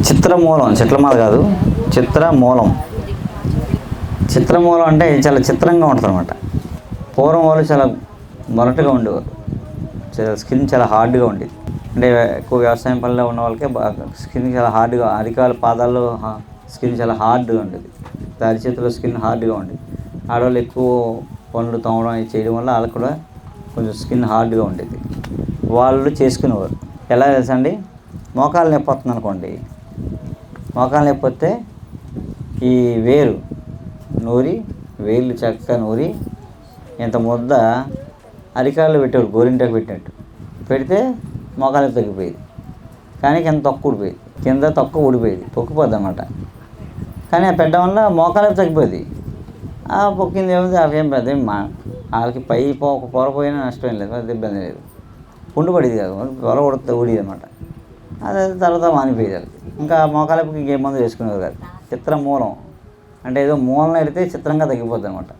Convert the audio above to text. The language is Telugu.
చిత్రమూలం, చిట్లమాల కాదు, చిత్రమూలం. చిత్రమూలం అంటే చాలా చిత్రంగా ఉంటుంది అనమాట. పూర్వం వాళ్ళు చాలా మొరటుగా ఉండేవారు, స్కిన్ చాలా హార్డ్గా ఉండేది. అంటే ఎక్కువ వ్యవసాయం పనిలో ఉన్న వాళ్ళకే బాగా స్కిన్ చాలా హార్డ్గా, అరికాలు పాదాల్లో స్కిన్ చాలా హార్డ్గా ఉండేది, అరిచేతిలో స్కిన్ హార్డ్గా ఉండేది. ఆడవాళ్ళు ఎక్కువ పనులు తోమడం చేయడం వల్ల వాళ్ళకు కూడా కొంచెం స్కిన్ హార్డ్గా ఉండేది. వాళ్ళు చేసుకునేవారు. ఎలా తెలుసా అండి, మోకాలు నొప్పి వస్తుంది అనుకోండి, మోకాలు నొప్పి వస్తే ఈ వేలు నూరి, వేళ్ళు చక్కగా నూరి ఇంత ముద్ద అరికాళ్ళు పెట్టేవారు, గోరింటాకు పెట్టినట్టు పెడితే మోకాలు నొప్పి తగ్గిపోయేది. కానీ కింద తొక్క ఊడిపోయేది, కింద తొక్క ఊడిపోయేది, పొక్కిపోద్ది అన్నమాట. కానీ ఆ పెట్టడం వల్ల మోకాలు నొప్పి తగ్గిపోయేది. ఆ పొక్కింది ఏముంది, అవేం పెద్ద వాళ్ళకి పై పొరపోయినా నష్టం ఏం లేదు, పెద్ద ఇబ్బంది లేదు. పుండు పడేది కాదు, పొర ఉడితే ఊడేది అనమాట. అదే తర్వాత మానిపోయేది వాళ్ళకి. ఇంకా మోకాలకి ఇంకేం మందు వేసుకునేవారు కాదు. చిత్రమూలం అంటే ఏదో మూలన ఎడితే చిత్రంగా తగ్గిపోద్ది అనమాట.